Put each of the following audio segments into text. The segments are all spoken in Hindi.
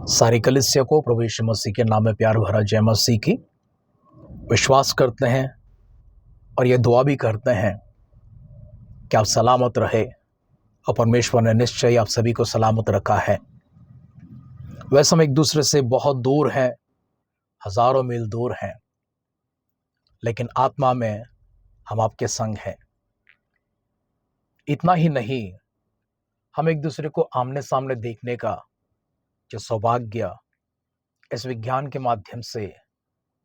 सारी कलीसिया को प्रभु यीशु मसीह के नाम में प्यार भरा जय मसीह की। विश्वास करते हैं और ये दुआ भी करते हैं कि आप सलामत रहे और परमेश्वर ने निश्चय आप सभी को सलामत रखा है। वैसे हम एक दूसरे से बहुत दूर हैं, हजारों मील दूर हैं, लेकिन आत्मा में हम आपके संग हैं। इतना ही नहीं, हम एक दूसरे को आमने सामने देखने का जो सौभाग्य इस विज्ञान के माध्यम से,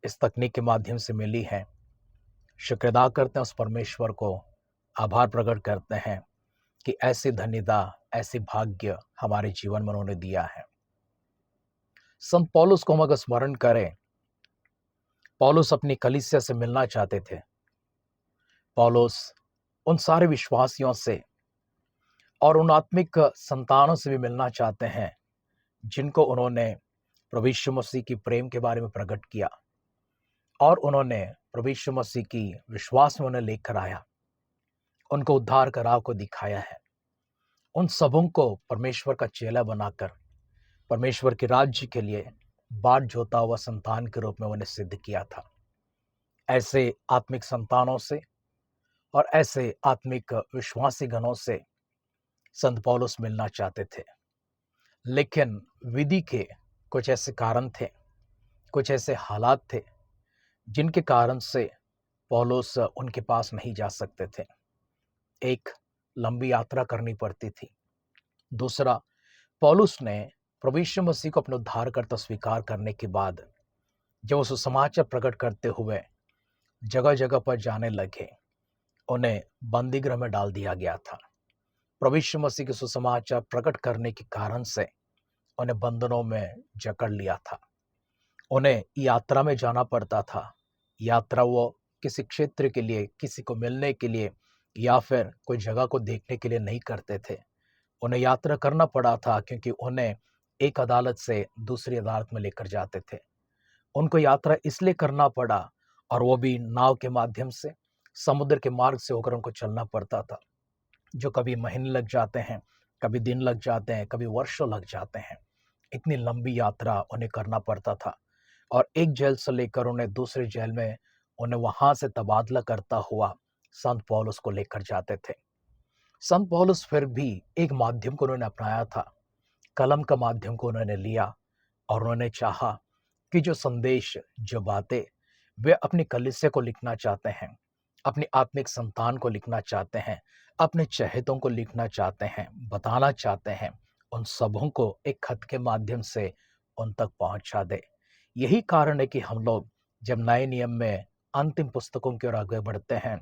इस तकनीक के माध्यम से मिली है, शुक्र अदा करते हैं उस परमेश्वर को, आभार प्रकट करते हैं कि ऐसी धन्यता, ऐसी भाग्य हमारे जीवन में उन्होंने दिया है। संत पौलुस को हम अगर स्मरण करें, पौलुस अपनी कलीसिया से मिलना चाहते थे। पौलुस उन सारे विश्वासियों से और उन आत्मिक संतानों से भी मिलना चाहते हैं जिनको उन्होंने प्रभु यीशु मसीह की प्रेम के बारे में प्रकट किया और उन्होंने प्रभु यीशु मसीह की विश्वास में उन्हें लेकर आया, उनको उद्धार का राह को दिखाया है। उन सबों को परमेश्वर का चेला बनाकर परमेश्वर के राज्य के लिए बाट जोता हुआ संतान के रूप में उन्हें सिद्ध किया था। ऐसे आत्मिक संतानों से और ऐसे आत्मिक विश्वासी गणों से संत पौलुस मिलना चाहते थे, लेकिन विधि के कुछ ऐसे कारण थे, कुछ ऐसे हालात थे जिनके कारण से पौलुस उनके पास नहीं जा सकते थे। एक, लंबी यात्रा करनी पड़ती थी। दूसरा, पौलुस ने प्रभु यीशु मसीह को अपने उद्धारकर्ता स्वीकार करने के बाद जब उस समाचार प्रकट करते हुए जगह जगह पर जाने लगे, उन्हें बंदी गृह में डाल दिया गया था। प्रभु यीशु मसीह के सुसमाचार प्रकट करने के कारण से उन्हें बंधनों में जकड़ लिया था। उन्हें यात्रा में जाना पड़ता था। यात्रा वो किसी क्षेत्र के लिए, किसी को मिलने के लिए या फिर कोई जगह को देखने के लिए नहीं करते थे। उन्हें यात्रा करना पड़ा था क्योंकि उन्हें एक अदालत से दूसरी अदालत में लेकर जाते थे। उनको यात्रा इसलिए करना पड़ा और वो भी नाव के माध्यम से, समुद्र के मार्ग से होकर उनको चलना पड़ता था, जो कभी महीने लग जाते हैं, कभी दिन लग जाते हैं, कभी वर्षों लग जाते हैं। इतनी लंबी यात्रा उन्हें करना पड़ता था और एक जेल से लेकर उन्हें दूसरे जेल में उन्हें वहां से तबादला करता हुआ संत पौलुस को लेकर जाते थे। संत पौलुस फिर भी एक माध्यम को उन्होंने अपनाया था, कलम का माध्यम को उन्होंने लिया और उन्होंने चाहा कि जो संदेश, जो बातें वे अपनी कलीसिया को लिखना चाहते हैं, अपनी आत्मिक संतान को लिखना चाहते हैं, अपने चहेतों को लिखना चाहते हैं, बताना चाहते हैं, उन सबों को एक खत के माध्यम से उन तक पहुंचा दे। यही कारण है कि हम लोग जब नए नियम में अंतिम पुस्तकों की ओर आगे बढ़ते हैं,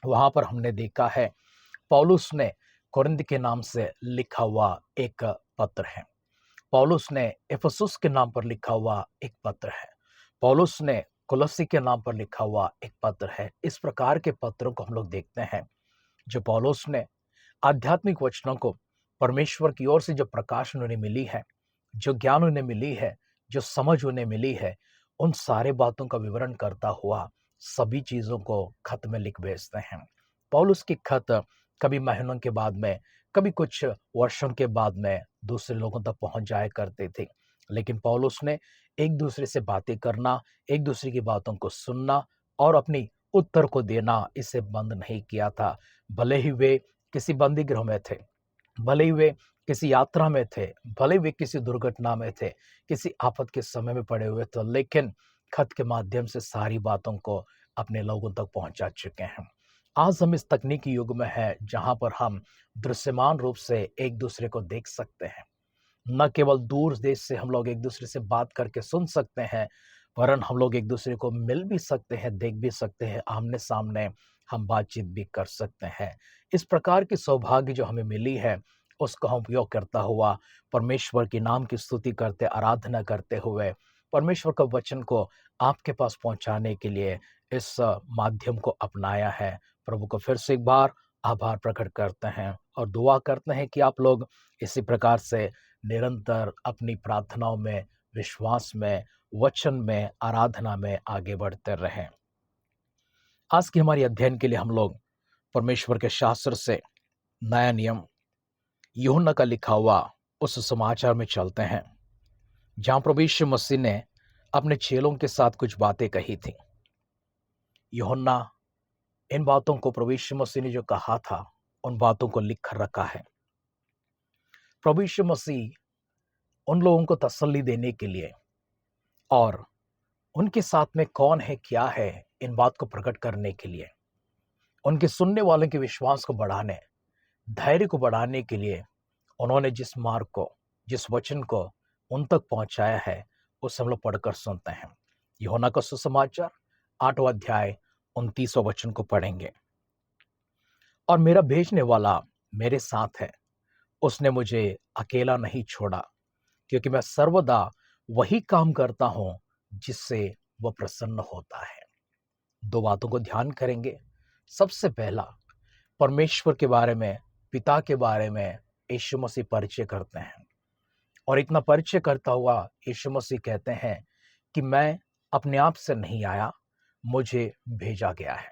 वहां पर हमने देखा है पौलुस ने कुरिन्थ के नाम से लिखा हुआ एक पत्र है, पौलुस ने इफिसुस के नाम पर लिखा हुआ एक पत्र है, पौलुस ने कुलस्सी के नाम पर लिखा हुआ एक पत्र है। इस प्रकार के पत्रों को हम लोग देखते हैं जो पौलुस ने आध्यात्मिक वचनों को, परमेश्वर की ओर से जो प्रकाश उन्हें मिली है, जो ज्ञान उन्हें मिली है, जो समझ उन्हें मिली है, उन सारे बातों का विवरण करता हुआ सभी चीजों को खत में लिख भेजते हैं। पौलुस की खत कभी महीनों के बाद में, कभी कुछ वर्षों के बाद में दूसरे लोगों तक पहुंच जाया करते थे, लेकिन पौलुस ने एक दूसरे से बातें करना, एक दूसरे की बातों को सुनना और अपनी उत्तर को देना, इसे बंद नहीं किया था। भले ही वे किसी बंदी गृह में थे, भले ही वे किसी यात्रा में थे, भले ही वे किसी दुर्घटना में थे, किसी आफत के समय में पड़े हुए थे, लेकिन खत के माध्यम से सारी बातों को अपने लोगों तक पहुंचा चुके हैं। आज हम इस तकनीकी युग में हैं जहां पर हम दृश्यमान रूप से एक दूसरे को देख सकते हैं। न केवल दूर देश से हम लोग एक दूसरे से बात करके सुन सकते हैं, वरन हम लोग एक दूसरे को मिल भी सकते हैं, देख भी सकते हैं, आमने सामने हम बातचीत भी कर सकते हैं। इस प्रकार की सौभाग्य जो हमें मिली है, उसका हम उपयोग करता हुआ परमेश्वर के नाम की स्तुति करते, आराधना करते हुए परमेश्वर का वचन को आपके पास पहुंचाने के लिए इस माध्यम को अपनाया है। प्रभु को फिर से एक बार आभार प्रकट करते हैं और दुआ करते हैं कि आप लोग इसी प्रकार से निरंतर अपनी प्रार्थनाओं में, विश्वास में, वचन में, आराधना में आगे बढ़ते रहें। आज की हमारी अध्ययन के लिए हम लोग परमेश्वर के शास्त्र से नया नियम, यूहन्ना का लिखा हुआ उस समाचार में चलते हैं जहां प्रभु यीशु मसीह ने अपने चेलों के साथ कुछ बातें कही थी। यूहन्ना इन बातों को, प्रभु यीशु मसीह ने जो कहा था, उन बातों को लिख कर रखा है। प्रभु यीशु मसीह उन लोगों को तसल्ली देने के लिए और उनके साथ में कौन है, क्या है, इन बात को प्रकट करने के लिए, उनके सुनने वालों के विश्वास को बढ़ाने, धैर्य को बढ़ाने के लिए उन्होंने जिस मार्ग को, जिस वचन को उन तक पहुंचाया है, उसे हम लोग पढ़कर सुनते हैं। यूहन्ना का सुसमाचार 8वां अध्याय 29वां वचन को पढ़ेंगे। और मेरा भेजने वाला मेरे साथ है, उसने मुझे अकेला नहीं छोड़ा, क्योंकि मैं सर्वदा वही काम करता हूं जिससे वह प्रसन्न होता है। दो बातों को ध्यान करेंगे। सबसे पहला, परमेश्वर के बारे में, पिता के बारे में यीशु मसीह परिचय करते हैं, और इतना परिचय करता हुआ यीशु मसीह कहते हैं कि मैं अपने आप से नहीं आया, मुझे भेजा गया है।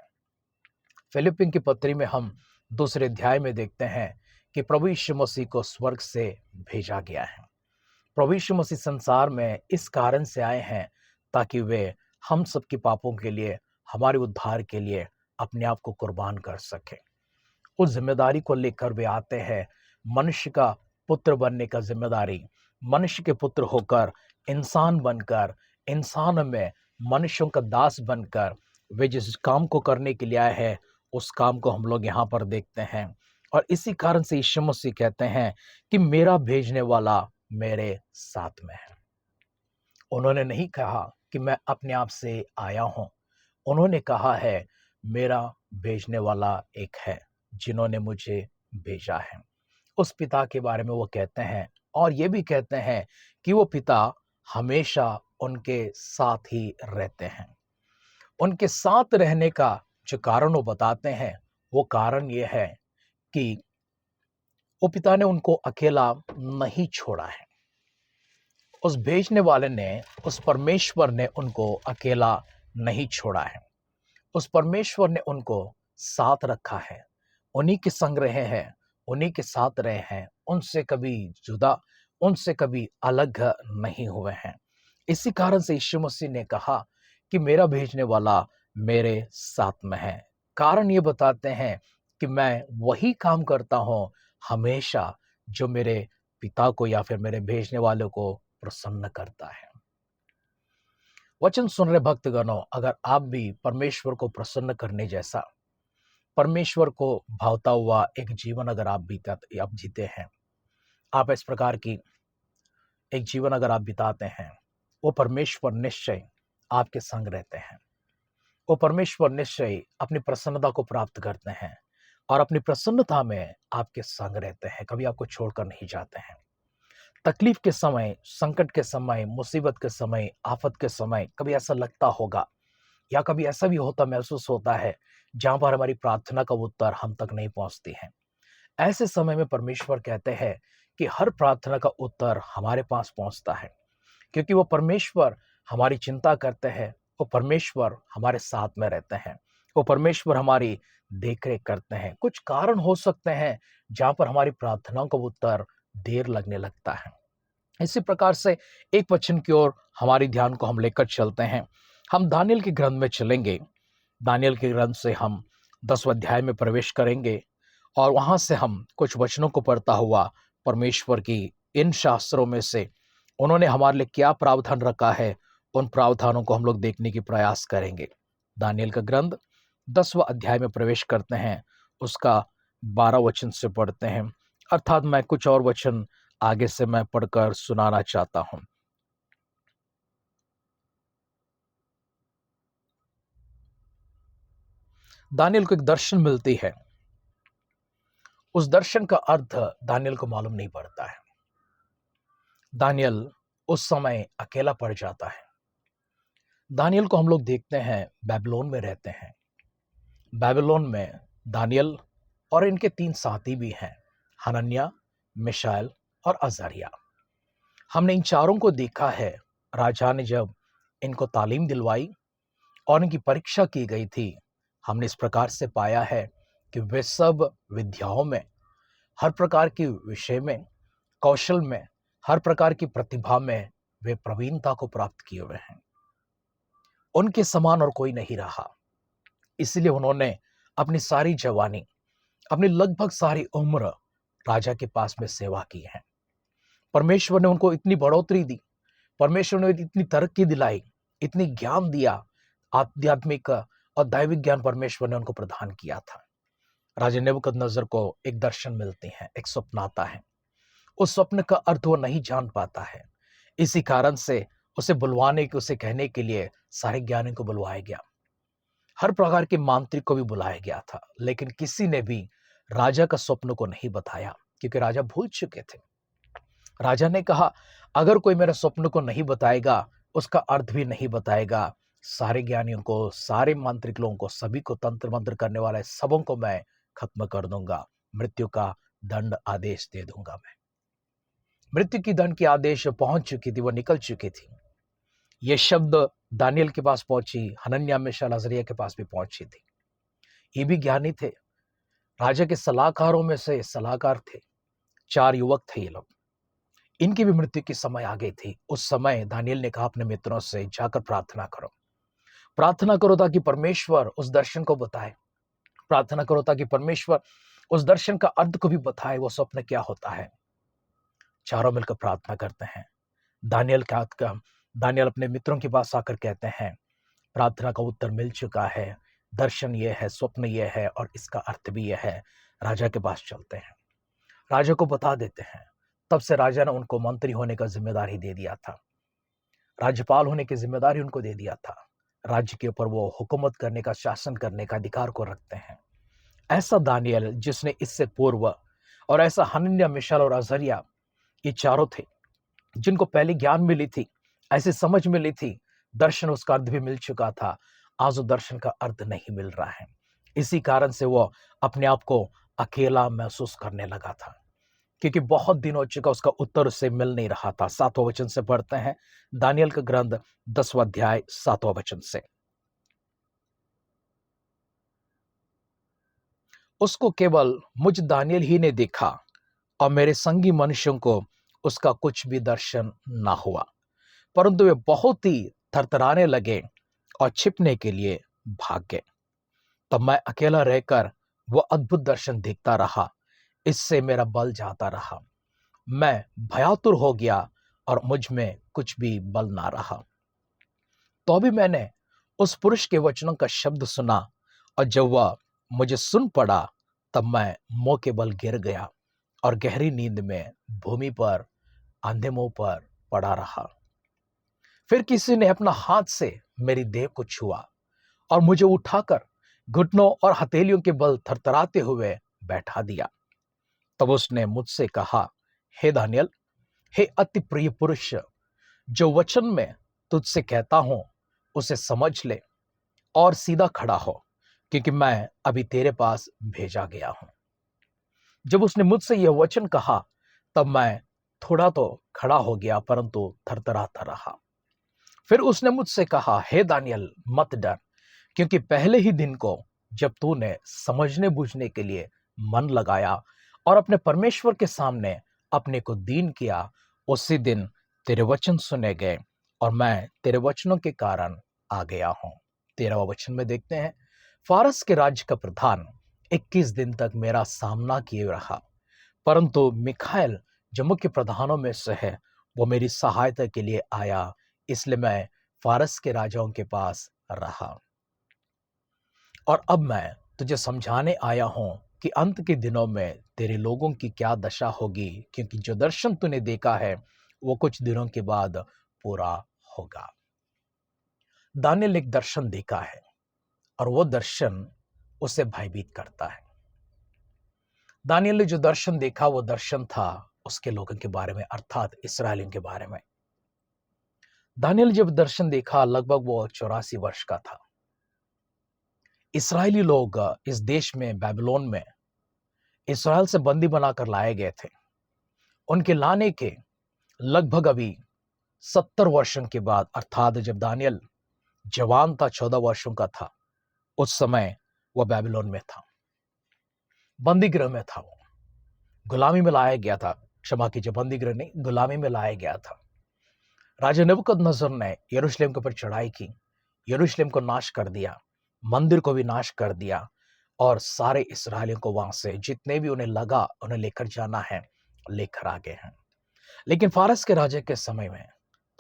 फिलिपियों की पत्री में हम 2 अध्याय में देखते हैं कि प्रभु यीशु मसीह को स्वर्ग से भेजा गया है। प्रभु यीशु मसीह संसार में इस कारण से आए हैं ताकि वे हम सबके पापों के लिए, हमारे उद्धार के लिए अपने आप को कुर्बान कर सके। उस जिम्मेदारी को लेकर वे आते हैं। मनुष्य का पुत्र बनने का जिम्मेदारी, मनुष्य के पुत्र होकर, इंसान बनकर, इंसान में मनुष्यों का दास बनकर वे जिस काम को करने के लिए आए हैं, उस काम को हम लोग यहाँ पर देखते हैं। और इसी कारण से यीशु मसीह कहते हैं कि मेरा भेजने वाला मेरे साथ में है। उन्होंने नहीं कहा कि मैं अपने आप से आया हूं, उन्होंने कहा है मेरा भेजने वाला एक है जिन्होंने मुझे भेजा है। उस पिता के बारे में वो कहते हैं, और ये भी कहते हैं कि वो पिता हमेशा उनके साथ ही रहते हैं। उनके साथ रहने का जो कारण वो बताते हैं, वो कारण ये है कि वो पिता ने उनको अकेला नहीं छोड़ा है। उस भेजने वाले ने, उस परमेश्वर ने उनको अकेला नहीं छोड़ा है। उस परमेश्वर ने उनको साथ रखा है, उन्हीं के संग रहे हैं, उन्हीं के साथ रहे हैं, उनसे कभी जुदा, उनसे कभी अलग नहीं हुए हैं। इसी कारण से यीशु मसीह ने कहा कि मेरा भेजने वाला मेरे साथ में है। कारण ये बताते हैं कि मैं वही काम करता हूँ हमेशा जो मेरे पिता को या फिर मेरे भेजने वालों को प्रसन्न करता है। वचन सुन रहे भक्तगणों, अगर आप भी परमेश्वर को प्रसन्न करने जैसा, परमेश्वर को भावता हुआ एक जीवन अगर आप जीते हैं, आप इस प्रकार की एक जीवन अगर आप बिताते हैं, वो परमेश्वर निश्चय आपके संग रहते हैं। वो परमेश्वर निश्चय अपनी प्रसन्नता को प्राप्त करते हैं और अपनी प्रसन्नता में आपके संग रहते हैं, कभी आपको छोड़कर नहीं जाते हैं। तकलीफ के समय, संकट के समय, मुसीबत के समय, आफत के समय कभी ऐसा लगता होगा या कभी ऐसा भी होता महसूस होता है जहां पर हमारी प्रार्थना का उत्तर हम तक नहीं पहुंचती है। ऐसे समय में परमेश्वर कहते हैं कि हर प्रार्थना का उत्तर हमारे पास पहुंचता है, क्योंकि वो परमेश्वर हमारी चिंता करते हैं, वो परमेश्वर हमारे साथ में रहते हैं, वो परमेश्वर हमारी देखरेख करते हैं। कुछ कारण हो सकते हैं जहां पर हमारी प्रार्थनाओं का उत्तर देर लगने लगता है। इसी प्रकार से एक वचन की ओर हमारी ध्यान को हम लेकर चलते हैं। हम दानियेल के ग्रंथ में चलेंगे। दानियेल के ग्रंथ से हम 10वें अध्याय में प्रवेश करेंगे और वहां से हम कुछ वचनों को पढ़ता हुआ परमेश्वर की इन शास्त्रों में से उन्होंने हमारे लिए क्या प्रावधान रखा है, उन प्रावधानों को हम लोग देखने की प्रयास करेंगे। दानियेल का ग्रंथ 10वां अध्याय में प्रवेश करते हैं, उसका 12 वचन से पढ़ते हैं, अर्थात मैं कुछ और वचन आगे से मैं पढ़कर सुनाना चाहता हूं। दानियेल को एक दर्शन मिलती है। उस दर्शन का अर्थ दानियेल को मालूम नहीं पड़ता है। दानियेल उस समय अकेला पड़ जाता है। दानियेल को हम लोग देखते हैं बेबीलोन में रहते हैं। बेबीलोन में दानियेल और इनके 3 साथी भी हैं, हनन्याह, मिशाएल और अजर्याह। हमने इन चारों को देखा है। राजा ने जब इनको तालीम दिलवाई और इनकी परीक्षा की गई थी, हमने इस प्रकार से पाया है कि वे सब विद्याओं में, हर प्रकार के विषय में, कौशल में, हर प्रकार की प्रतिभा में वे प्रवीणता को प्राप्त किए हुए हैं। उनके समान और कोई नहीं रहा। इसलिए उन्होंने अपनी सारी जवानी, अपनी लगभग सारी उम्र राजा के पास में सेवा की है। परमेश्वर ने उनको इतनी बढ़ोतरी दी, परमेश्वर ने इतनी तरक्की दिलाई, इतनी ज्ञान दिया, आध्यात्मिक और दैविक ज्ञान परमेश्वर ने उनको प्रदान किया था। राजा नेबूकदनेस्सर को एक दर्शन मिलती है, एक स्वप्न आता है। उस स्वप्न का अर्थ वो नहीं जान पाता है। इसी कारण से उसे बुलवाने के, उसे कहने के लिए सारे ज्ञानी को बुलवाया गया, हर प्रकार के मांत्रिक को भी बुलाया गया था, लेकिन किसी ने भी राजा का स्वप्न को नहीं बताया, क्योंकि राजा भूल चुके थे। राजा ने कहा, अगर कोई मेरे स्वप्न को नहीं बताएगा, उसका अर्थ भी नहीं बताएगा, सारे ज्ञानियों को, सारे मांत्रिक लोगों को, सभी को, तंत्र मंत्र करने वाले सबों को मैं खत्म कर दूंगा, मृत्यु का दंड आदेश दे दूंगा। मैं मृत्यु की दंड की आदेश पहुंच चुकी थी, वो निकल चुकी थी। ये शब्द दानियल के पास पहुंची, हनन्याह, मिशाएल, अज़रिया के पास भी पहुंची थी। ये भी ज्ञानी थे, राजा के सलाहकारों में से सलाहकार थे, 4 युवक थे ये लोग। इनकी भी मृत्यु की समय आ गई थी। उस समय दानियल ने कहा अपने मित्रों से, जाकर प्रार्थना करो ताकि परमेश्वर उस दर्शन को बताए, प्रार्थना करो ताकि परमेश्वर उस दर्शन का अर्थ को भी बताए, वो स्वप्न क्या होता है। चारों मिलकर प्रार्थना करते हैं। दानियल अपने मित्रों के पास आकर कहते हैं, प्रार्थना का उत्तर मिल चुका है, दर्शन ये है, स्वप्न ये है और इसका अर्थ भी ये है। राजा के पास चलते हैं, राजा को बता देते हैं। तब से राजा ने उनको मंत्री होने का जिम्मेदारी दे दिया था, राज्यपाल होने की जिम्मेदारी उनको दे दिया था। राज्य के ऊपर वो हुकूमत करने का, शासन करने का अधिकार को रखते हैं। ऐसा दानियल जिसने इससे पूर्व, और ऐसा हनन्याह, मिशाएल और अज़रिया, ये चारों थे जिनको पहले ज्ञान मिली थी, ऐसी समझ मिली थी, दर्शन उसका अर्थ भी मिल चुका था। आज वो दर्शन का अर्थ नहीं मिल रहा है। इसी कारण से वो अपने आप को अकेला महसूस करने लगा था, क्योंकि बहुत दिन हो चुका, उसका उत्तर उससे मिल नहीं रहा था। 7वां वचन से पढ़ते हैं, दानियल का ग्रंथ 10वां अध्याय 7वां वचन से। उसको केवल मुझ दानियल ही ने देखा और मेरे संगी मनुष्यों को उसका कुछ भी दर्शन ना हुआ, परंतु वे बहुत ही थरथराने लगे और छिपने के लिए भाग गए। तब मैं अकेला रहकर वो अद्भुत दर्शन देखता रहा, इससे मेरा बल जाता रहा, मैं भयातुर हो गया और मुझ में कुछ भी बल ना रहा। तो भी मैंने उस पुरुष के वचनों का शब्द सुना, और जब वह मुझे सुन पड़ा, तब मैं मुंह के बल गिर गया और गहरी नींद में भूमि पर आंधे मुंह पर पड़ा रहा। फिर किसी ने अपना हाथ से मेरी देह को छुआ और मुझे उठाकर घुटनों और हथेलियों के बल थरथराते हुए बैठा दिया। तब उसने मुझसे कहा, हे दानियल, हे अति प्रिय पुरुष, जो वचन मैं तुझसे कहता हूं उसे समझ ले और सीधा खड़ा हो, क्योंकि मैं अभी तेरे पास भेजा गया हूं। जब उसने मुझसे यह वचन कहा, तब मैं थोड़ा तो खड़ा हो गया, परंतु थरथराता रहा। फिर उसने मुझसे कहा, हे दानियल, मत डर, क्योंकि पहले ही दिन को जब तूने समझने बूझने के लिए मन लगाया और अपने परमेश्वर के सामने अपने को दीन किया, उसी दिन तेरे वचन सुने गए और मैं तेरे वचनों के कारण आ गया हूं। 13वां वचन में देखते हैं, फारस के राज्य का प्रधान 21 दिन तक मेरा सामना किए रहा, परंतु मिखाएल जो मुख्य प्रधानों में से है, वो मेरी सहायता के लिए आया, इसलिए मैं फारस के राजाओं के पास रहा। और अब मैं तुझे समझाने आया हूं कि अंत के दिनों में तेरे लोगों की क्या दशा होगी, क्योंकि जो दर्शन तूने देखा है वो कुछ दिनों के बाद पूरा होगा। दानियल ने एक दर्शन देखा है और वो दर्शन उसे भयभीत करता है। दानियल ने जो दर्शन देखा, वो दर्शन था उसके लोगों के बारे में, अर्थात इस्राएलियों के बारे में। दानियल जब दर्शन देखा, लगभग वो 84 वर्ष का था। इस्राएली लोग इस देश में, बेबीलोन में, इस्राएल से बंदी बनाकर लाए गए थे। उनके लाने के लगभग अभी 70 वर्षों के बाद, अर्थात जब दानियल जवान था, 14 वर्षों का था, उस समय वह बेबीलोन में था, बंदी गृह में था, वो गुलामी में लाया गया था। क्षमा कीजिए, बंदी गृह नहीं, गुलामी में लाया गया था। राजा नबूकदनेस्सर ने यरूशलेम के ऊपर चढ़ाई की, यरूशलेम को नाश कर दिया, मंदिर को भी नाश कर दिया और सारे इस्राएलियों को वहां से जितने भी उन्हें लगा उन्हें लेकर जाना है, लेकर आ गए हैं। लेकिन फारस के राजा के समय में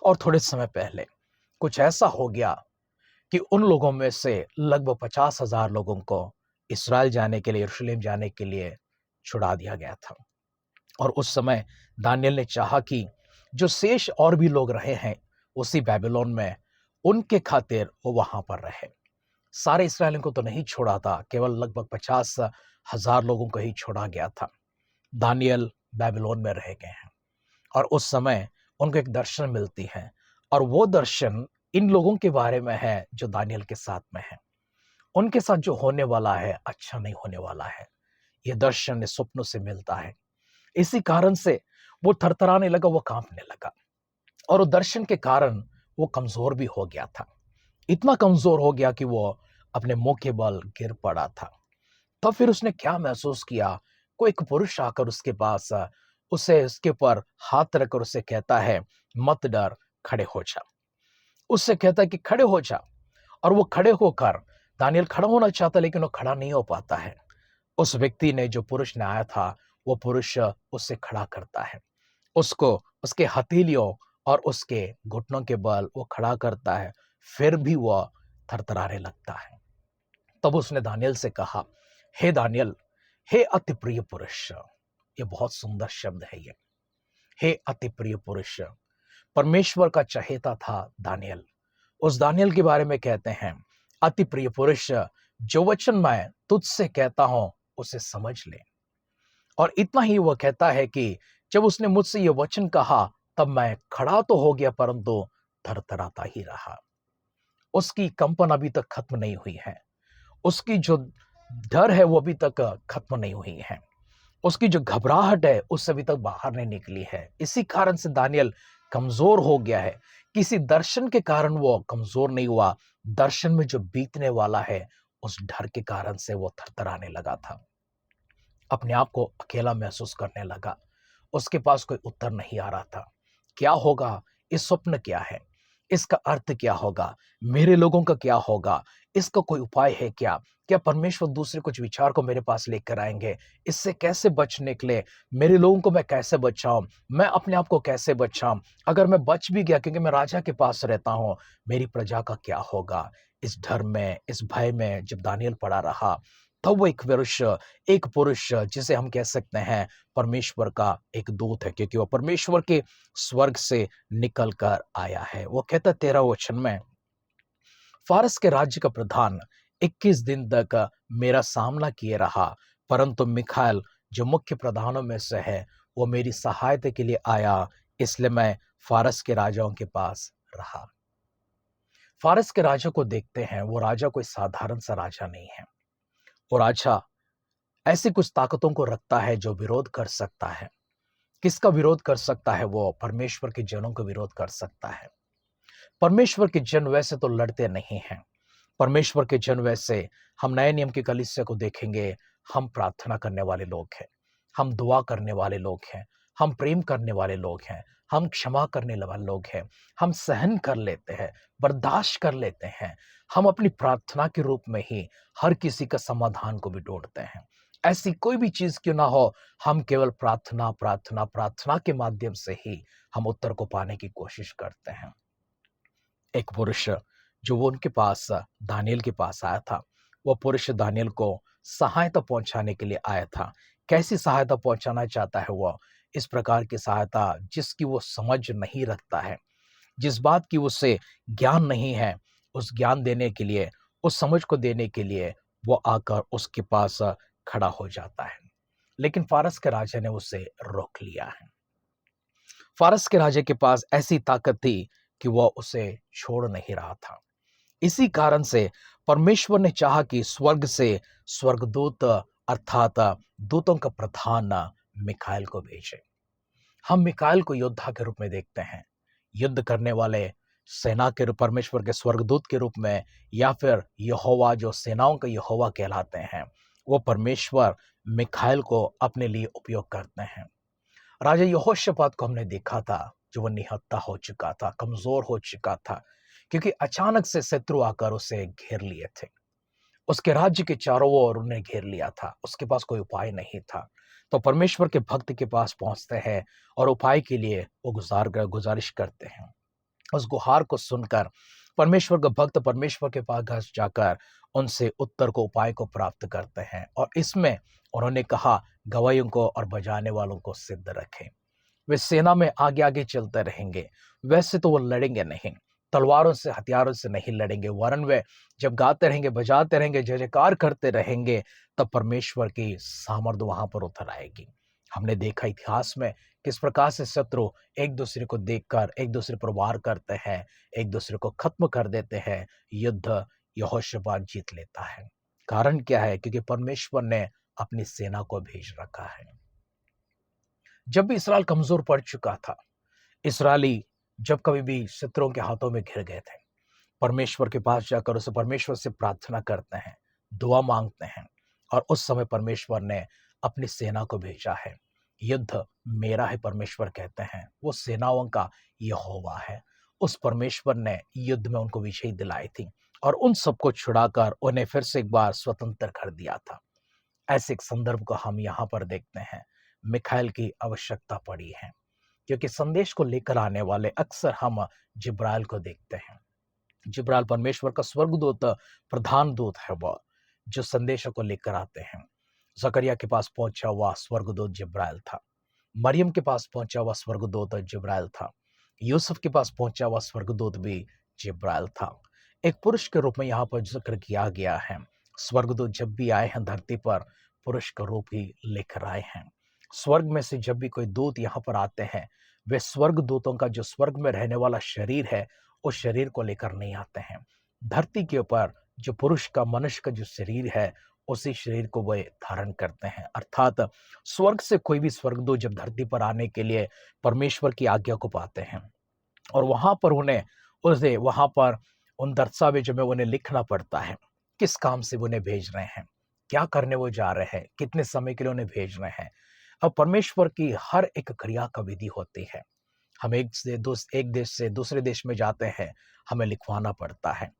और थोड़े समय पहले कुछ ऐसा हो गया कि उन लोगों में से लगभग 50,000 लोगों को इस्राएल जाने के लिए, यरूशलेम जाने के लिए छुड़ा दिया गया था। और उस समय दानिय्येल ने चाहा कि जो शेष और भी लोग रहे हैं उसी बेबीलोन में, उनके खातिर वो वहां पर रहे। सारे इस्राएलियों को तो नहीं छोड़ा था, केवल लगभग 50,000 लोगों को ही छोड़ा गया था। दानिय्येल बेबीलोन में रह गए हैं और उस समय उनको एक दर्शन मिलती है और वो दर्शन इन लोगों के बारे में है जो दानिय्येल के साथ में है। उनके साथ जो होने वाला है अच्छा नहीं होने वाला है। ये दर्शन इस स्वप्नों से मिलता है। इसी कारण से वो थरथराने लगा, वो कांपने लगा और वो दर्शन के कारण वो कमजोर भी हो गया था। इतना कमजोर हो गया कि वो अपने मुंह के बल गिर पड़ा था। तब फिर उसने क्या महसूस किया, कोई एक पुरुष आकर उसके पास उसे उसके ऊपर हाथ रखकर उसे कहता है, मत डर, खड़े हो जा। उससे कहता है कि खड़े हो जा। और वो खड़े होकर, दानिय्येल खड़ा होना चाहता लेकिन वो खड़ा नहीं हो पाता है। उस व्यक्ति ने, जो पुरुष ने आया था, वो पुरुष उससे खड़ा करता है। उसको उसके हथेलियों और उसके घुटनों के बल वो खड़ा करता है। फिर भी वह थरथराने लगता है। तब उसने दानिय्येल से कहा, हे दानिय्येल, हे अति प्रिय पुरुष। ये बहुत सुंदर शब्द है ये, हे अति प्रिय पुरुष। परमेश्वर का चहेता था दानिय्येल। उस दानिय्येल के बारे में कहते हैं, अति प्रिय पुरुष, जो वचन मैं तुझसे कहता हूं उसे समझ ले। और इतना ही वह कहता है कि जब उसने मुझसे ये वचन कहा तब मैं खड़ा तो हो गया परंतु थरथराता ही रहा। उसकी कंपन अभी तक खत्म नहीं हुई है। उसकी जो डर है वो अभी तक खत्म नहीं हुई है। उसकी जो घबराहट है उससे अभी तक बाहर नहीं निकली है। इसी कारण से दानिय्येल कमजोर हो गया है। किसी दर्शन के कारण वो कमजोर नहीं हुआ, दर्शन में जो बीतने वाला है उस डर के कारण से वो थरथराने लगा था। अपने आप को अकेला महसूस करने लगा। उसके पास कोई उत्तर नहीं आ रहा था। क्या होगा? इस स्वप्न क्या है? इसका अर्थ क्या होगा? मेरे लोगों का क्या होगा? इसका कोई उपाय है क्या? क्या परमेश्वर दूसरे कुछ विचार को मेरे पास लेकर आएंगे? इससे कैसे बच निकले? मेरे लोगों को मैं कैसे बचाऊं? मैं अपने आप को कैसे बचाऊं? अगर मैं बच भी गया क्योंकि मैं राजा के पास रहता हूं, मेरी प्रजा का क्या होगा? इस डर में, इस भय में जब दानिय्येल पड़ा रहा, तब वो एक पुरुष जिसे हम कह सकते हैं परमेश्वर का एक दूत है, क्योंकि वो परमेश्वर के स्वर्ग से निकल कर आया है। वो कहता है 13 वचन में, फारस के राज्य का प्रधान 21 दिन तक मेरा सामना किए रहा, परंतु मिखाएल जो मुख्य प्रधानों में से है वो मेरी सहायता के लिए आया, इसलिए मैं फारस के राजाओं के पास रहा। फारस के राजा को देखते हैं, वो राजा कोई साधारण सा राजा नहीं है। वो राजा ऐसी कुछ ताकतों को रखता है जो विरोध कर सकता है। किसका विरोध कर सकता है? वो परमेश्वर के जनों का विरोध कर सकता है। परमेश्वर के जन वैसे तो लड़ते नहीं हैं। परमेश्वर के जन वैसे, हम नए नियम की कलीसिया को देखेंगे, हम प्रार्थना करने वाले लोग हैं, हम दुआ करने वाले लोग हैं, हम प्रेम करने वाले लोग हैं, हम क्षमा करने वाले लोग हैं, हम सहन कर लेते हैं, बर्दाश्त कर लेते हैं। हम अपनी प्रार्थना के रूप में ही हर किसी का समाधान को भी ढूंढते हैं। ऐसी कोई भी चीज क्यों ना हो, हम केवल प्रार्थना प्रार्थना प्रार्थना के माध्यम से ही हम उत्तर को पाने की कोशिश करते हैं। एक पुरुष जो वो उनके पास, दानिय्येल के पास आया था, वो पुरुष दानिय्येल को सहायता पहुंचाने के लिए आया था। कैसी सहायता पहुंचाना चाहता है वो? इस प्रकार की सहायता जिसकी वो समझ नहीं रखता है, जिस बात की उसे ज्ञान नहीं है, उस ज्ञान देने के लिए, उस समझ को देने के लिए वो आकर उसके पास खड़ा हो जाता है। लेकिन फारस के राजा ने उसे रोक लिया है। फारस के राजा के पास ऐसी ताकत थी कि वह उसे छोड़ नहीं रहा था। इसी कारण से परमेश्वर ने चाहा कि स्वर्ग से स्वर्गदूत, अर्थात दूतों का प्रधान मिकाएल को भेजे। हम मिकाएल को योद्धा के रूप में देखते हैं, युद्ध करने वाले सेना के रूप, परमेश्वर के स्वर्गदूत के रूप में, या फिर यहोवा जो सेनाओं का यहोवा कहलाते हैं, वो परमेश्वर मिकाएल को अपने लिए उपयोग करते हैं। राजा यहोशापात को हमने देखा था, जो वो निहत्था हो चुका था, कमज़ोर हो चुका था, क्योंकि अचानक से शत्रु आकर उसे घेर लिए थे। उसके राज्य के चारों ओर उन्हें घेर लिया था, उसके पास कोई उपाय नहीं था। तो परमेश्वर के भक्त के पास पहुँचते हैं और उपाय के लिए वो गुज़ारिश करते हैं। उस गुहार को सुनकर परमेश्वर का भक्त परमेश्वर के पास जाकर उनसे उत्तर को, उपाय को प्राप्त करते हैं और इसमें उन्होंने कहा, गवाहियों को और बजाने वालों को सिद्ध रखें। वे सेना में आगे आगे चलते रहेंगे। वैसे तो वो लड़ेंगे नहीं, तलवारों से, हथियारों से नहीं लड़ेंगे, वरन वे जब गाते रहेंगे, बजाते रहेंगे, जय जयकार करते रहेंगे, तब परमेश्वर की सामर्थ्य वहां पर उतर आएगी। हमने देखा इतिहास में किस प्रकार से शत्रु एक दूसरे को देखकर एक दूसरे पर वार करते हैं, एक दूसरे को खत्म कर देते हैं। युद्ध यहोशापात जीत लेता है। कारण क्या है? क्योंकि परमेश्वर ने अपनी सेना को भेज रखा है। जब भी इसराइल कमजोर पड़ चुका था, इसराइली जब कभी भी शत्रुओं के हाथों में घिर गए थे, परमेश्वर के पास जाकर उसे परमेश्वर से प्रार्थना करते हैं, दुआ मांगते हैं और उस समय परमेश्वर ने अपनी सेना को भेजा है। युद्ध मेरा है, परमेश्वर कहते हैं, वो सेनाओं का यहोवा है। उस परमेश्वर ने युद्ध में उनको विजय दिलाई थी और उन सबको छुड़ाकर उन्हें फिर से एक बार स्वतंत्र कर दिया था। ऐसे एक संदर्भ को हम यहाँ पर देखते हैं। मिखाइल की आवश्यकता पड़ी है, क्योंकि संदेश को लेकर आने वाले अक्सर हम जिब्राइल को देखते हैं। जिब्राइल परमेश्वर का स्वर्गदूत, प्रधान दूत है वह, जो संदेशों को लेकर आते हैं। जकरिया के पास पहुंचा हुआ स्वर्गदूत जिब्राइल था। मरियम के पास पहुंचा हुआ स्वर्गदूत जिब्राइल था। यूसुफ के पास पहुंचा हुआ स्वर्गदूत भी जिब्राइल था। एक पुरुष के रूप में यहाँ पर जिक्र किया गया है। स्वर्गदूत जब भी आए हैं धरती पर, पुरुष का रूप ही लेकर आए हैं। स्वर्ग में से जब भी कोई दूत यहाँ पर आते हैं, वे स्वर्गदूतों का जो स्वर्ग में रहने वाला शरीर है, उस शरीर को लेकर नहीं आते हैं। धरती के ऊपर जो पुरुष का, मनुष्य का जो शरीर है, उसी शरीर को वे धारण करते हैं। अर्थात स्वर्ग से कोई भी स्वर्गदूत जब धरती पर आने के लिए परमेश्वर की आज्ञा को पाते हैं और वहां पर उन दस्तावेजों में उन्हें लिखना पड़ता है किस काम से वो उन्हें भेज रहे हैं, क्या करने वो जा रहे हैं, कितने समय के लिए उन्हें भेज रहे हैं। अब परमेश्वर की हर एक क्रिया का विधि होती है। हम एक देश से दूसरे देश में जाते हैं, हमें लिखवाना पड़ता है।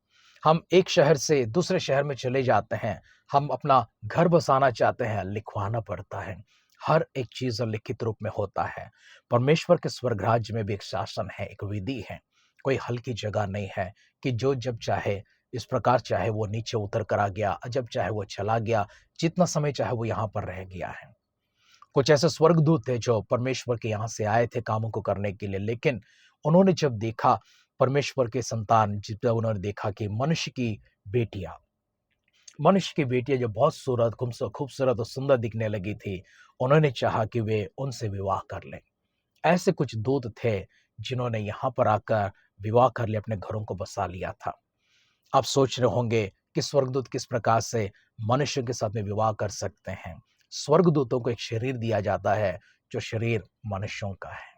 हम एक शहर से दूसरे शहर में चले जाते हैं, हम अपना घर बसाना चाहते हैं, लिखवाना पड़ता है। हर एक चीज लिखित रूप में होता है। परमेश्वर के स्वर्ग राज्य में भी एक शासन है, एक विधि है। कोई हल्की जगह नहीं है कि जो जब चाहे, इस प्रकार चाहे वो नीचे उतर कर आ गया, जब चाहे वो चला गया, जितना समय चाहे वो यहाँ पर रह गया है। कुछ ऐसे स्वर्गदूत थे जो परमेश्वर के यहाँ से आए थे कामों को करने के लिए, लेकिन उन्होंने जब देखा परमेश्वर के संतान, जब उन्होंने देखा कि मनुष्य की बेटियां जो बहुत खूबसूरत और सुंदर दिखने लगी थी, उन्होंने चाहा कि वे उनसे विवाह कर लें। ऐसे कुछ दूत थे जिन्होंने यहाँ पर आकर विवाह कर लिया, अपने घरों को बसा लिया था। आप सोच रहे होंगे कि स्वर्गदूत किस प्रकार से मनुष्य के साथ में विवाह कर सकते हैं। स्वर्गदूतों को एक शरीर दिया जाता है, जो शरीर मनुष्यों का है।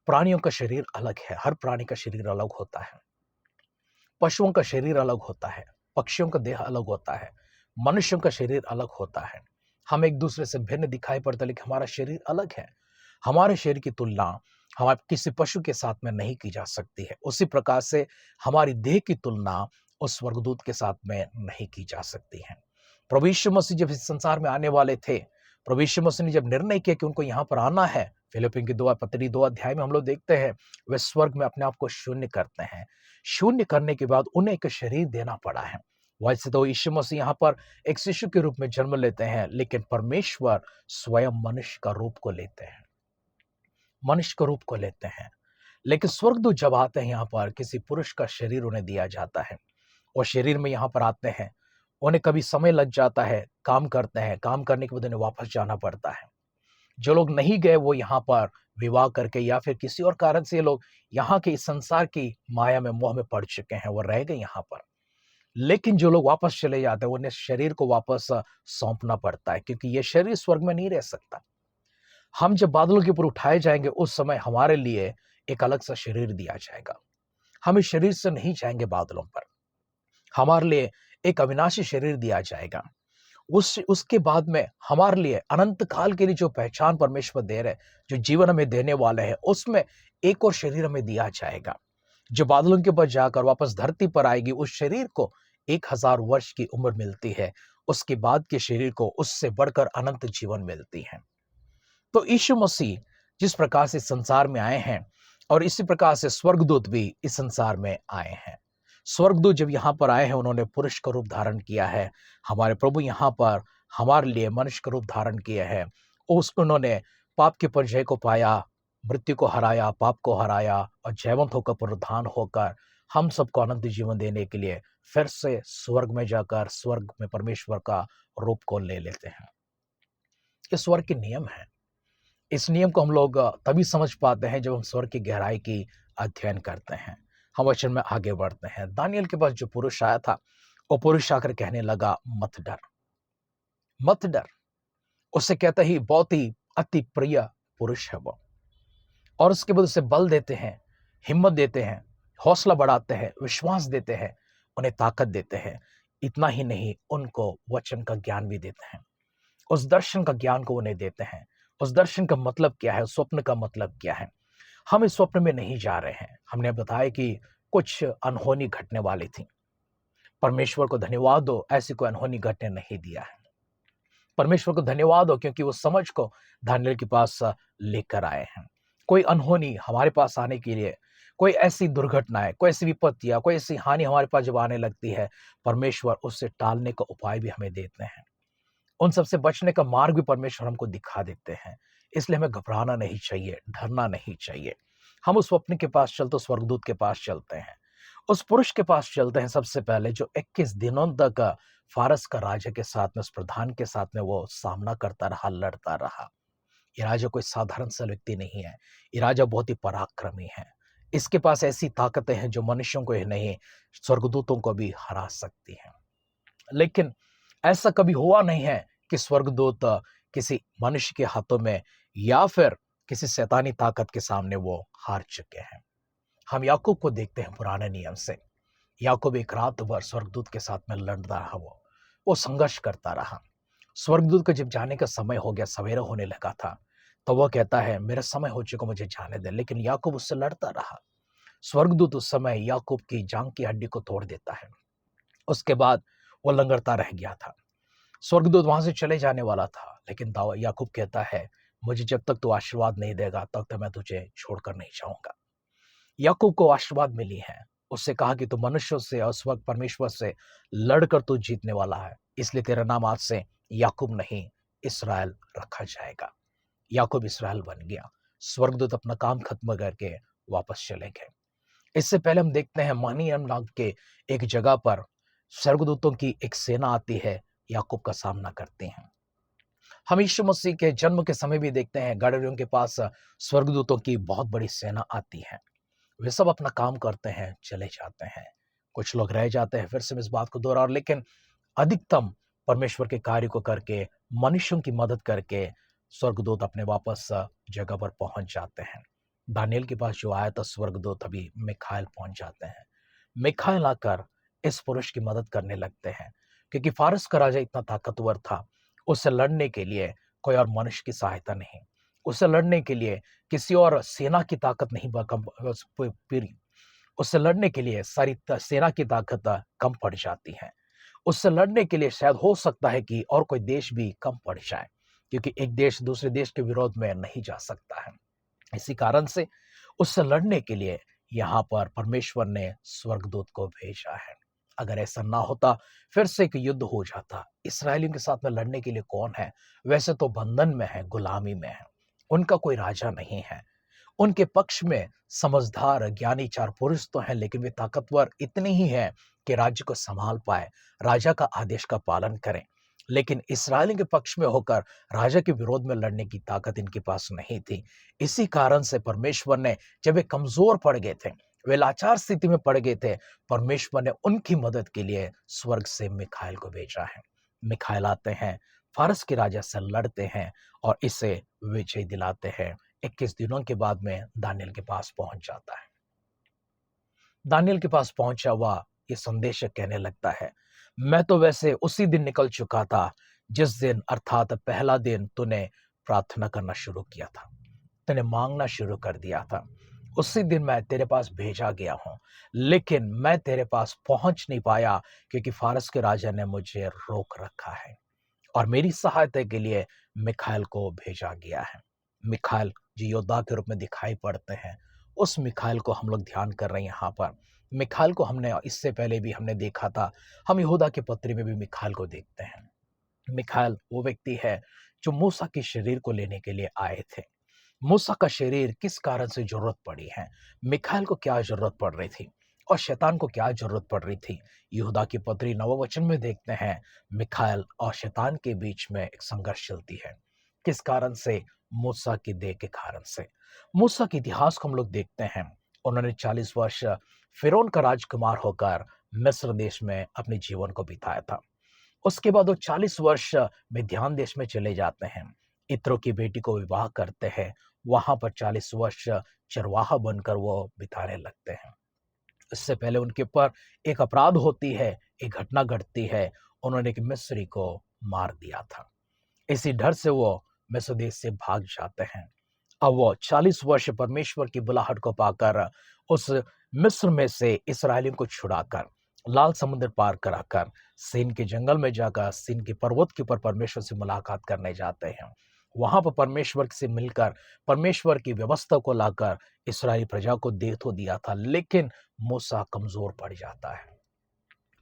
प्राणियों का शरीर अलग है, हर प्राणी का शरीर अलग होता है। पशुओं का शरीर अलग होता है, पक्षियों का देह अलग होता है, मनुष्यों का शरीर अलग होता है। हम एक दूसरे से भिन्न दिखाई पड़ते, लेकिन हमारा शरीर अलग है। हमारे शरीर की तुलना हमारे किसी पशु के साथ में नहीं की जा सकती है। उसी प्रकार से हमारी देह की तुलना उस स्वर्गदूत के साथ में नहीं की जा सकती है। प्रभु यीशु मसीह जब इस संसार में आने वाले थे, प्रभु यीशु मसीह ने जब निर्णय किया कि उनको यहाँ पर आना है, फिलिप्पियों की 2 अध्याय में हम लोग देखते हैं, वे स्वर्ग में अपने आप को शून्य करते हैं। शून्य करने के बाद उन्हें एक शरीर देना पड़ा है। वैसे तो यीशु मसीह यहाँ पर एक शिशु के रूप में जन्म लेते हैं, लेकिन परमेश्वर स्वयं मनुष्य का रूप को लेते हैं, मनुष्य का रूप को लेते हैं। लेकिन स्वर्गदूत जब आते हैं यहाँ पर, किसी पुरुष का शरीर उन्हें दिया जाता है। और शरीर में यहाँ पर आते हैं, उन्हें कभी समय लग जाता है, काम करते हैं, काम करने के बाद उन्हें वापस जाना पड़ता है। जो लोग नहीं गए वो यहाँ पर विवाह करके या फिर किसी और कारण से ये लोग यहाँ के इस संसार की माया में, मोह में पड़ चुके हैं, वो रह गए यहाँ पर। लेकिन जो लोग वापस चले जाते हैं, उन्हें शरीर को वापस सौंपना पड़ता है, क्योंकि ये शरीर स्वर्ग में नहीं रह सकता। हम जब बादलों के ऊपर उठाए जाएंगे, उस समय हमारे लिए एक अलग सा शरीर दिया जाएगा। हम इस शरीर से नहीं जाएंगे बादलों पर, हमारे लिए एक अविनाशी शरीर दिया जाएगा। उसके बाद में हमारे लिए अनंत काल के लिए जो पहचान परमेश्वर दे रहे, जो जीवन हमें देने वाले हैं, उसमें एक और शरीर हमें दिया जाएगा, जो बादलों के ऊपर जाकर वापस धरती पर आएगी। उस शरीर को 1000 वर्ष की उम्र मिलती है। उसके बाद के शरीर को उससे बढ़कर अनंत जीवन मिलती है। तो यीशु मसीह जिस प्रकार से संसार में आए हैं और इसी प्रकार से स्वर्गदूत भी इस संसार में आए हैं। स्वर्गदूत जब यहाँ पर आए हैं, उन्होंने पुरुष का रूप धारण किया है। हमारे प्रभु यहाँ पर हमारे लिए मनुष्य का रूप धारण किया है। उन्होंने पाप के पर जय को पाया, मृत्यु को हराया, पाप को हराया और जयवंत होकर पुनरुत्थान होकर हम सबको अनंत जीवन देने के लिए फिर से स्वर्ग में जाकर स्वर्ग में परमेश्वर का रूप को ले लेते हैं। ये स्वर्ग के नियम है। इस नियम को हम लोग तभी समझ पाते हैं जब हम स्वर्ग की गहराई की अध्ययन करते हैं। हम वचन में आगे बढ़ते हैं। दानियल के पास जो पुरुष आया था, वो पुरुष आकर कहने लगा, मत डर, मत डर। उससे कहते ही बहुत ही अति प्रिय पुरुष है वो, और उसके बाद उसे बल देते हैं, हिम्मत देते हैं, हौसला बढ़ाते हैं, विश्वास देते हैं, उन्हें ताकत देते हैं। इतना ही नहीं, उनको वचन का ज्ञान भी देते हैं। उस दर्शन का ज्ञान को उन्हें देते हैं। उस दर्शन का मतलब क्या है, उस स्वप्न का मतलब क्या है। हम इस स्वप्न में नहीं जा रहे हैं। हमने बताया कि कुछ अनहोनी घटने वाली थी। परमेश्वर को धन्यवाद हो, ऐसी कोई अनहोनी घटने नहीं दिया है। परमेश्वर को धन्यवाद हो क्योंकि वो समझ को दानियल के पास लेकर आए हैं। कोई अनहोनी हमारे पास आने के लिए, कोई ऐसी दुर्घटनाएं, कोई ऐसी विपत्तियां, कोई ऐसी हानि हमारे पास जब आने लगती है, परमेश्वर उससे टालने का उपाय भी हमें देते हैं। उन सबसे बचने का मार्ग भी परमेश्वर हमको दिखा देते हैं। इसलिए हमें घबराना नहीं चाहिए, डरना नहीं चाहिए। हम उस स्वप्न के पास चलते, उस स्वर्गदूत के पास चलते हैं, उस पुरुष के पास चलते हैं सबसे पहले, जो 21 दिनों तक फारस का राजा के साथ में, उस प्रधान के साथ में वो सामना करता रहा, लड़ता रहा। ये राजा कोई साधारण सा व्यक्ति नहीं है। ये राजा बहुत ही पराक्रमी है। इसके पास ऐसी ताकतें हैं जो मनुष्यों को ही नहीं, स्वर्गदूतों को भी हरा सकती हैं। लेकिन ऐसा कभी हुआ नहीं है कि स्वर्गदूत किसी मनुष्य के हाथों में या फिर किसी शैतानी ताकत के सामने वो हार चुके हैं। हम याकूब को देखते हैं पुराने नियम से। याकूब एक रात भर स्वर्गदूत के साथ में लड़ता रहा, वो संघर्ष करता रहा। स्वर्गदूत का जब जाने का समय हो गया, सवेरा होने लगा था, तो वह कहता है, मेरा समय हो चुका, मुझे जाने दे। लेकिन याकूब उससे लड़ता रहा। स्वर्गदूत उस समय याकूब की जांग की हड्डी को तोड़ देता है। उसके बाद वो लंगड़ता रह गया था। स्वर्गदूत वहां से चले जाने वाला था, लेकिन याकूब कहता है, मुझे जब तक तू आशीर्वाद नहीं देगा तब तक मैं तुझे छोड़कर नहीं जाऊंगा। याकूब को आशीर्वाद मिली है। उससे कहा कि तू मनुष्यों से और स्वर्ग परमेश्वर से लड़कर तू जीतने वाला है, इसलिए तेरा नाम आज से याकूब नहीं, इसराइल रखा जाएगा। याकूब इसराइल बन गया। स्वर्गदूत अपना काम खत्म करके वापस चले गए। इससे पहले हम देखते हैं महनीम नाम के एक जगह पर स्वर्गदूतों की एक सेना आती है, याकूब का सामना करते हैं। हम यीशु मसीह के जन्म के समय भी देखते हैं, गलीलियों के पास स्वर्गदूतों की बहुत बड़ी सेना आती है। वे सब अपना काम करते हैं, चले जाते हैं। कुछ लोग रह जाते हैं, फिर से इस बात को दोहराओ, लेकिन अधिकतम परमेश्वर के कार्य को करके, मनुष्यों की मदद करके स्वर्गदूत अपने वापस जगह पर पहुंच जाते हैं। दानियल के पास जो आया था स्वर्गदूत, अभी मिखाइल पहुंच जाते हैं। मिखाइल आकर इस पुरुष की मदद करने लगते हैं, क्योंकि फारस का राजा इतना ताकतवर था, उससे लड़ने के लिए कोई और मनुष्य की सहायता नहीं, उससे लड़ने के लिए किसी और सेना की ताकत नहीं पूरी, उससे लड़ने के लिए सारी सेना की ताकत कम पड़ जाती है। उससे लड़ने के लिए शायद हो सकता है कि और कोई देश भी कम पड़ जाए, क्योंकि एक देश दूसरे देश के विरोध में नहीं जा सकता है। इसी कारण से उससे लड़ने के लिए यहाँ पर परमेश्वर ने स्वर्गदूत को भेजा है। अगर ऐसा ना होता, फिर से एक युद्ध हो जाता। इसराइलियों के साथ में लड़ने के लिए कौन है? वैसे तो बंधन में है, गुलामी में है, उनका कोई राजा नहीं है। उनके पक्ष में समझदार ज्ञानी 4 पुरुष तो हैं, लेकिन वे ताकतवर इतने ही हैं कि राज्य को संभाल पाए, राजा का आदेश का पालन करें। लेकिन इस्राएलियों के पक्ष में होकर राजा के विरोध में लड़ने की ताकत इनके पास नहीं थी। इसी कारण से परमेश्वर ने, जब वे कमजोर पड़ गए थे, वे लाचार स्थिति में पड़ गए थे, परमेश्वर ने उनकी मदद के लिए स्वर्ग से मिखाइल को भेजा है। मिखाइल आते हैं, फारस के राजा से लड़ते हैं और इसे विजय दिलाते हैं। 21 दिनों के बाद में दानियल के पास पहुंच जाता है। दानियल के पास पहुंचा हुआ ये संदेशक कहने लगता है, मैं तो वैसे उसी दिन निकल चुका था जिस दिन, अर्थात पहला दिन, तूने प्रार्थना करना शुरू किया था, तूने मांगना शुरू कर दिया था। उसी दिन मैं तेरे पास भेजा गया हूँ, लेकिन मैं तेरे पास पहुँच नहीं पाया क्योंकि फ़ारस के राजा ने मुझे रोक रखा है और मेरी सहायता के लिए मिखाएल को भेजा गया है। मिखाएल जो योद्धा के रूप में दिखाई पड़ते हैं, उस मिखाएल को हम लोग ध्यान कर रहे हैं यहाँ पर। मिखाएल को हमने इससे पहले भी हमने देखा था, हम यहूदा की पत्री में भी मिखाएल को देखते हैं। मिखाएल वो व्यक्ति है जो मूसा के शरीर को लेने के लिए आए थे। मूसा का शरीर किस कारण से जरूरत पड़ी है, मिखाएल को क्या जरूरत पड़ रही थी और शैतान को क्या जरूरत पड़ रही थी। यहूदा की पत्री 9 वचन में देखते हैं मिखाएल और शैतान के बीच में एक संघर्ष चलती है। किस कारण से? मूसा की देह के कारण से। मूसा के इतिहास को हम लोग देखते हैं, उन्होंने 40 वर्ष फिरौन का राजकुमार होकर मिस्र देश में अपने जीवन को बिताया था। उसके बाद वो 40 वर्ष मिद्यान देश में चले जाते हैं, इत्रो की बेटी को विवाह करते हैं, वहां पर 40 वर्ष चरवाहा बनकर वो बिताने लगते हैं। इससे पहले उनके ऊपर एक अपराध होती है, एक घटना घटती है, उन्होंने एक मिस्री को मार दिया था। इसी डर से वो मिस्र देश से भाग जाते हैं। अब वो 40 वर्ष परमेश्वर की बुलाहट को पाकर उस मिस्र में से इसराइलियों को छुड़ाकर लाल समुद्र पार कराकर सीन के जंगल में जाकर सीन के पर्वत के ऊपर परमेश्वर से मुलाकात करने जाते हैं। वहां पर परमेश्वर से मिलकर परमेश्वर की व्यवस्था को लाकर इसराइली प्रजा को दे तो दिया था, लेकिन मूसा कमजोर पड़ जाता है।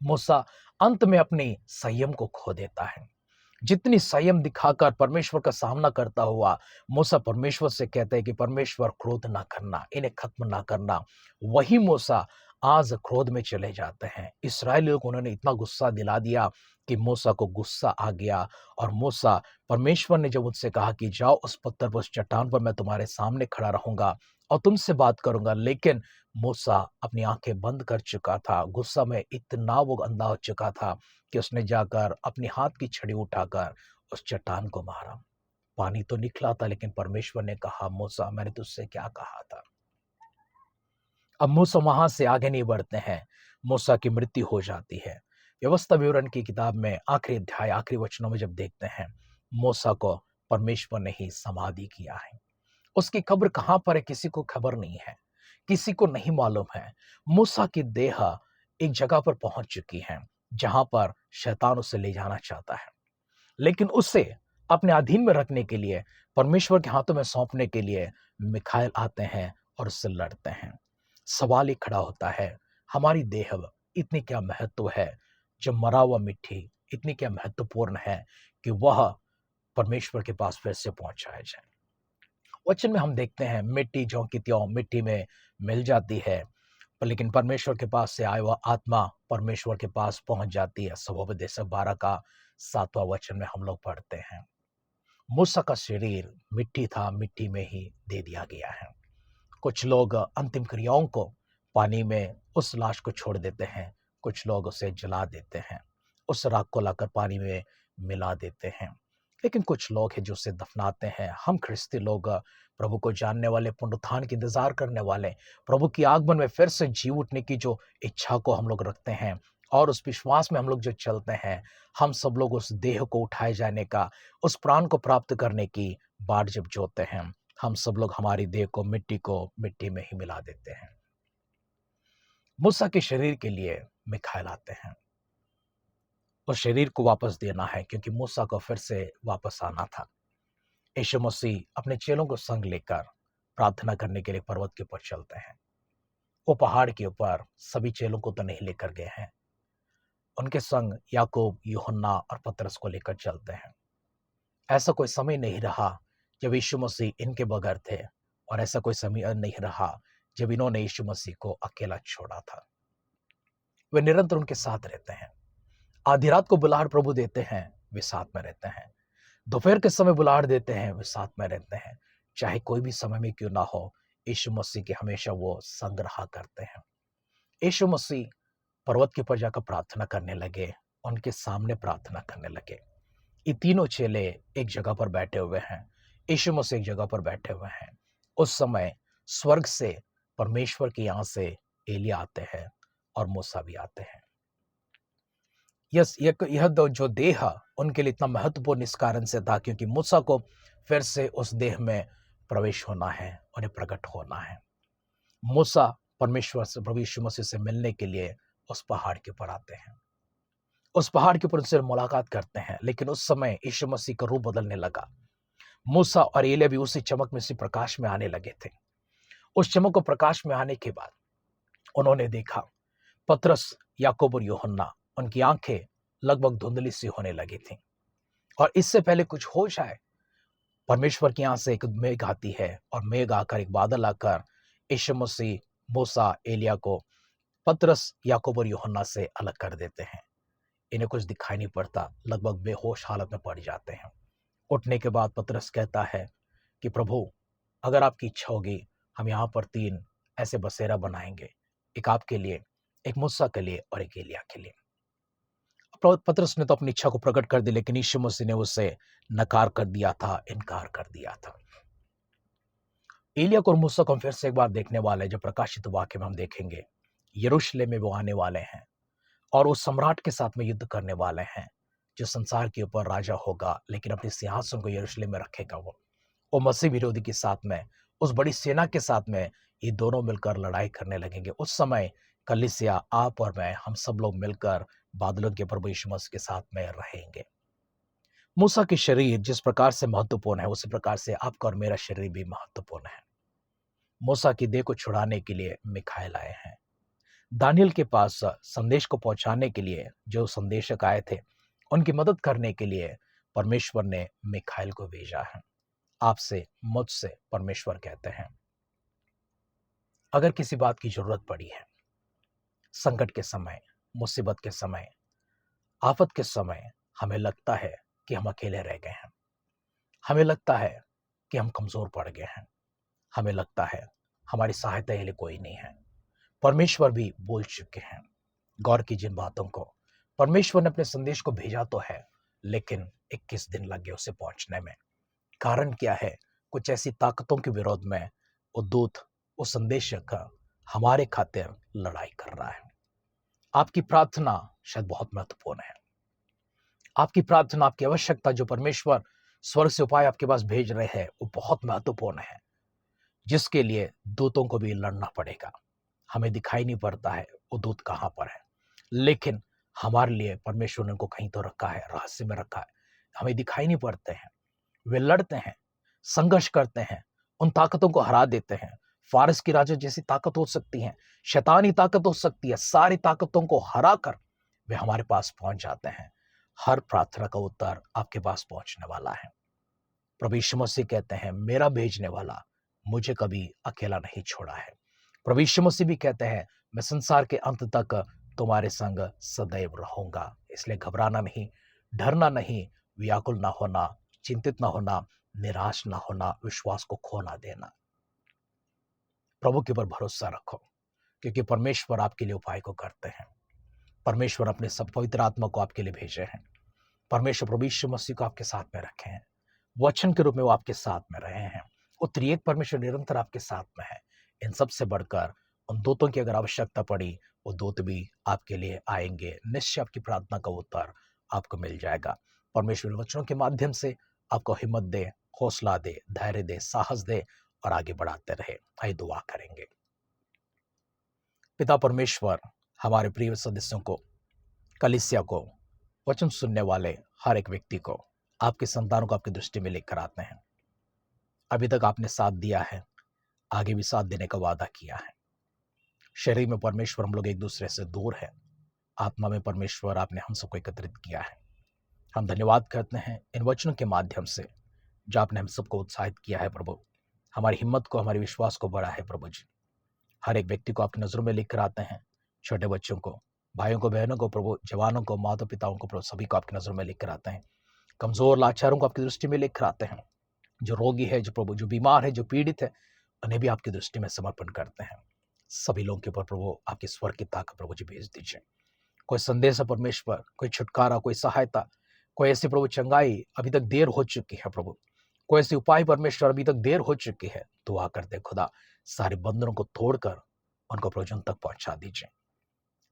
मूसा अंत में अपनी संयम को खो देता है। जितनी संयम दिखाकर परमेश्वर का सामना करता हुआ मूसा परमेश्वर से कहते हैं कि परमेश्वर क्रोध ना करना, इन्हें खत्म ना करना। वही मूसा आज क्रोध में चले जाते हैं। इस्राएलियों को उन्होंने इतना गुस्सा दिला दिया कि मूसा को गुस्सा आ गया और मूसा, परमेश्वर ने जब उनसे कहा कि जाओ उस पत्थर पर, उस चट्टान पर मैं तुम्हारे सामने खड़ा रहूंगा और तुमसे बात करूंगा, लेकिन मूसा अपनी आंखें बंद कर चुका था। गुस्सा में इतना वो अंधा हो चुका था कि उसने जाकर अपने हाथ की छड़ी उठाकर उस चट्टान को मारा। पानी तो निकला था, लेकिन परमेश्वर ने कहा, मूसा मैंने तुझसे क्या कहा था। अब मूसा वहां से आगे नहीं बढ़ते हैं, मूसा की मृत्यु हो जाती है। व्यवस्था विवरण की किताब में आखिरी अध्याय आखिरी वचनों में जब देखते हैं, मूसा को परमेश्वर ने ही समाधि किया है। उसकी कब्र कहां पर है किसी को खबर नहीं है, किसी को नहीं मालूम है। मूसा की देह एक जगह पर पहुंच चुकी है जहां पर शैतान उसे ले जाना चाहता है, लेकिन उसे अपने अधीन में रखने के लिए, परमेश्वर के हाथों में सौंपने के लिए मिखाएल आते हैं और उससे लड़ते हैं। सवाल ही खड़ा होता है, हमारी देह इतनी क्या महत्व है, जो मरा हुआ मिट्टी इतनी क्या महत्वपूर्ण है कि वह परमेश्वर के पास फिर से पहुंचाया जाए। वचन में हम देखते हैं मिट्टी ज्यों की त्यों मिट्टी में मिल जाती है, पर लेकिन परमेश्वर के पास से आया हुआ आत्मा परमेश्वर के पास पहुंच जाती है। स्वोपदेशक 12 का 7वां वचन में हम लोग पढ़ते हैं, मूसा का शरीर मिट्टी था, मिट्टी में ही दे दिया गया है। कुछ लोग अंतिम क्रियाओं को पानी में उस लाश को छोड़ देते हैं, कुछ लोग उसे जला देते हैं, उस राख को लाकर पानी में मिला देते हैं, लेकिन कुछ लोग हैं जो उसे दफनाते हैं। हम ख्रिस्ती लोग प्रभु को जानने वाले, पुनरुत्थान की इंतजार करने वाले, प्रभु की आगमन में फिर से जी उठने की जो इच्छा को हम लोग रखते हैं और उस विश्वास में हम लोग जो चलते हैं, हम सब लोग उस देह को उठाए जाने का, उस प्राण को प्राप्त करने की बाट जब जोते हैं, हम सब लोग हमारी देह को मिट्टी में ही मिला देते हैं। मूसा के शरीर के लिए मिखाएल आते हैं, उस शरीर को वापस देना है क्योंकि मूसा को फिर से वापस आना था। यीशु मसीह अपने चेलों को संग लेकर प्रार्थना करने के लिए पर्वत के ऊपर चलते हैं। वो पहाड़ के ऊपर सभी चेलों को तो नहीं लेकर गए हैं, उनके संग याकूब, यूहन्ना और पतरस को लेकर चलते हैं। ऐसा कोई समय नहीं रहा जब यीशु मसीह इनके बगैर थे, और ऐसा कोई समय नहीं रहा जब इन्होंने यीशु मसीह को अकेला छोड़ा था। वे निरंतर उनके साथ रहते हैं। आधी रात को बुलाहट प्रभु देते हैं, वे साथ में रहते हैं। दोपहर के समय बुलाहट देते हैं, वे साथ में रहते हैं। चाहे कोई भी समय में क्यों ना हो, यीशु मसीह के हमेशा वो संग रहा करते हैं। यीशु मसीह पर्वत के ऊपर जाकर प्रार्थना करने लगे, उनके सामने प्रार्थना करने लगे। ये तीनों चेले एक जगह पर बैठे हुए हैं, यीशु मसीह एक जगह पर बैठे हुए हैं। उस समय स्वर्ग से परमेश्वर के यहाँ से एलिया आते हैं और मूसा भी आते हैं। यह जो देह उनके लिए इतना महत्वपूर्ण इस कारण से था क्योंकि मूसा को फिर से उस देह में प्रवेश होना है, उन्हें प्रकट होना है। मूसा परमेश्वर से, प्रभु यीशु मसीह से मिलने के लिए उस पहाड़ के ऊपर आते हैं। उस पहाड़ के ऊपर उनसे मुलाकात करते हैं, लेकिन उस समय यीशु मसीह का रूप बदलने लगा। मूसा और एलिय्याह भी उसी चमक में, उसी प्रकाश में आने लगे थे। उस चमक और प्रकाश में आने के बाद उन्होंने देखा पतरस, याकूब और यूहन्ना, उनकी आंखें लगभग धुंधली सी होने लगी थी। और इससे पहले कुछ हो जाए, परमेश्वर की यहां से एक मेघ आती है और मेघ आकर, एक बादल आकर यीशु मसीह, मूसा, एलिय्याह को पतरस, याकूब और यूहन्ना से अलग कर देते हैं। इन्हें कुछ दिखाई नहीं पड़ता, लगभग बेहोश हालत में पड़ जाते हैं। उठने के बाद पतरस कहता है कि प्रभु, अगर आपकी इच्छा होगी, हम यहाँ पर 3 ऐसे बसेरा बनाएंगे, एक आपके लिए, एक मूसा के लिए और एक एलिय्याह के लिए। पतरस ने तो अपनी इच्छा को प्रकट कर दी, लेकिन यीशु मसीह ने उसे नकार कर दिया था, इनकार कर दिया था। एलिय्याह और मूसा को हम फिर से एक बार देखने वाले हैं, जो प्रकाशित वाक्य में हम देखेंगे। यरूशलेम में वो आने वाले हैं और उस सम्राट के साथ में युद्ध करने वाले हैं, जो संसार के ऊपर राजा होगा, लेकिन अपने सिंहासन को यरूशलेम में रखेगा। वो मसीह विरोधी के साथ में, उस बड़ी सेना के साथ में ये दोनों मिलकर लड़ाई करने लगेंगे। उस समय कलीसिया, आप और मैं, हम सब लोग मिलकर बादलों के प्रभु यीशु मसीह के साथ में रहेंगे। मूसा के शरीर जिस प्रकार से महत्वपूर्ण है, उसी प्रकार से आपका और मेरा शरीर भी महत्वपूर्ण है। मूसा की देह को छुड़ाने के लिए मिखाएल आए हैं। दानियल के पास संदेश को पहुंचाने के लिए जो संदेशक आए थे, उनकी मदद करने के लिए परमेश्वर ने मिखाएल को भेजा है। आपसे, मुझसे परमेश्वर कहते हैं, अगर किसी बात की जरूरत पड़ी है, संकट के समय, मुसीबत के समय, आफत के समय, हमें लगता है कि हम अकेले रह गए हैं, हमें लगता है कि हम कमजोर पड़ गए हैं, हमें लगता है हमारी सहायता के लिए कोई नहीं है, परमेश्वर भी बोल चुके हैं। गौर की जिन बातों को, परमेश्वर ने अपने संदेश को भेजा तो है, लेकिन 21 दिन लगे उसे पहुंचने में। कारण क्या है? कुछ ऐसी ताकतों के विरोध में वो दूत, वो संदेशक हमारे खातिर लड़ाई कर रहा है। आपकी प्रार्थना शायद बहुत महत्वपूर्ण है। आपकी प्रार्थना, आपकी आवश्यकता जो परमेश्वर स्वर्ग से उपाय आपके पास भेज रहे हैं, वो बहुत महत्वपूर्ण है, जिसके लिए दूतों को भी लड़ना पड़ेगा। हमें दिखाई नहीं पड़ता है वो दूत कहां पर है, लेकिन हमारे लिए परमेश्वर ने उनको कहीं तो रखा है, रहस्य में रखा है। हमें दिखाई नहीं पड़ते हैं, वे लड़ते हैं, संघर्ष करते हैं, उन ताकतों को हरा देते हैं। फारस की राजा जैसी ताकत हो सकती है, शैतानी ताकत हो सकती है, सारी ताकतों को हरा कर वे हमारे पास पहुंच जाते हैं। हर प्रार्थना का उत्तर आपके पास पहुंचने वाला है। प्रभु यीशु मसीह कहते हैं, मेरा भेजने वाला मुझे कभी अकेला नहीं छोड़ा है। प्रभु यीशु मसीह भी कहते हैं, मैं संसार के अंत तक तुम्हारे संग सदैव रहूंगा। इसलिए घबराना नहीं, डरना नहीं, व्याकुल ना होना, चिंतित ना होना, निराश ना होना, विश्वास को खो ना देना। प्रभु के ऊपर भरोसा रखो, क्योंकि परमेश्वर आपके लिए उपाय को करते हैं। परमेश्वर अपने सब पवित्र आत्मा को आपके लिए भेजे हैं। परमेश्वर प्रभु यीशु मसीह को आपके साथ में रखे हैं, वचन के रूप में वो आपके साथ में रहे हैं। वो त्रिएक परमेश्वर निरंतर आपके साथ में है। इन सबसे बढ़कर उन दूतों की अगर आवश्यकता पड़ी, वो दूत भी आपके लिए आएंगे। निश्चय आपकी प्रार्थना का उत्तर आपको मिल जाएगा। परमेश्वर वचनों के माध्यम से आपको हिम्मत दे, हौसला दे, धैर्य दे, साहस दे और आगे बढ़ाते रहे। आइए दुआ करेंगे। पिता परमेश्वर, हमारे प्रिय सदस्यों को, कलीसिया को, वचन सुनने वाले हर एक व्यक्ति को, आपके संतानों को आपकी दृष्टि में लेकर आते हैं। अभी तक आपने साथ दिया है, आगे भी साथ देने का वादा किया है। शरीर में परमेश्वर हम लोग एक दूसरे से दूर है, आत्मा में परमेश्वर आपने हम सबको एकत्रित किया है। हम धन्यवाद करते हैं इन वचनों के माध्यम से जो आपने हम सबको उत्साहित किया है। प्रभु, हमारी हिम्मत को, हमारे विश्वास को बढ़ा है। प्रभु जी, हर एक व्यक्ति को आपकी नजरों में लेकर आते हैं, छोटे बच्चों को, भाइयों को, बहनों को, प्रभु जवानों को, माता पिताओं को, प्रभु सभी को आपकी नजरों में लेकर आते हैं। कमजोर लाचारों को आपकी दृष्टि में लेकर आते हैं। जो रोगी है, जो प्रभु, जो बीमार है, जो पीड़ित है, उन्हें भी आपकी दृष्टि में समर्पण करते हैं। सभी लोगों के ऊपर प्रभु आपकी स्वर की ताकत प्रभु जी भेज दीजिए। कोई संदेश है परमेश्वर, कोई छुटकारा, कोई सहायता, कोई ऐसी प्रभु चंगाई अभी तक देर हो चुकी है प्रभु, कोई ऐसी उपाय परमेश्वर अभी तक देर हो चुकी है, दुआ करते खुदा सारे बंधनों को तोड़कर उनको प्रभु तक पहुंचा दीजिए।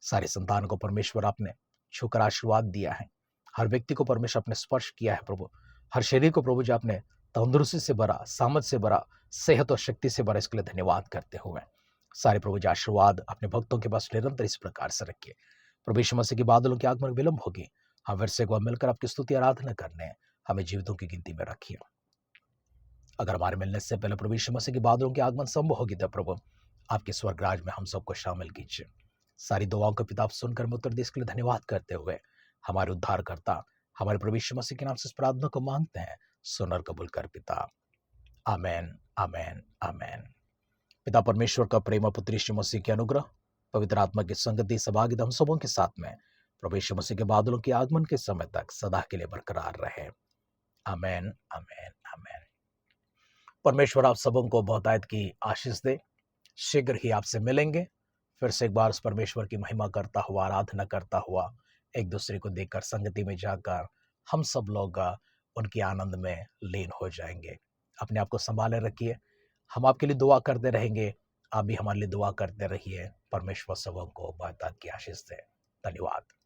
सारे संतान को परमेश्वर आपने छूकर आशीर्वाद दिया है। हर व्यक्ति को परमेश्वर अपने स्पर्श किया है प्रभु। हर शरीर को प्रभु जी आपने तंदुरुस्ती से भरा, सामर्थ से भरा, सेहत और शक्ति से भरा। इसके लिए धन्यवाद करते हुए सारे प्रभु जी आशीर्वाद अपने भक्तों के पास निरंतर इस प्रकार से रखिए। प्रभु यीशु मसीह के बादलों के आगमन विलंब होगी, हम फिर से एक बार मिलकर आपकी स्तुति आराधना करने हमें जीवितों की गिनती में रखिए। अगर हमारे मिलने से पहले प्रभु यीशु मसीह के बादलों के आगमन संभव होगी, तब प्रभु आपके स्वर्गराज में हम सबको शामिल कीजिए। सारी दुआओं का पिता सुनकर में उत्तर देश के लिए धन्यवाद करते हुए हमारे उद्धारकर्ता हमारे प्रभु यीशु मसीह के नाम से इस प्रार्थना को मांगते हैं, सुन और कबूल कर पिता। आमेन, आमेन, आमेन। पिता परमेश्वर का प्रेम और पुत्र यीशु मसीह के अनुग्रह, पवित्र आत्मा की संगति, सहभागिता हम सबों के साथ में प्रभु यीशु मसीह के बादलों के आगमन के समय तक सदा के लिए बरकरार रहे। आमेन, आमेन, आमेन। परमेश्वर आप सबों को बहुतायत की आशीष दे। शीघ्र ही आपसे मिलेंगे, फिर से एक बार उस परमेश्वर की महिमा करता हुआ, आराधना करता हुआ, एक दूसरे को देखकर संगति में जाकर हम सब लोग उनके आनंद में लीन हो जाएंगे। अपने आप को संभाले रखिए, हम आपके लिए दुआ करते रहेंगे, आप भी हमारे लिए दुआ करते रहिए। परमेश्वर सबों को बहुतायत की आशीष दे। धन्यवाद।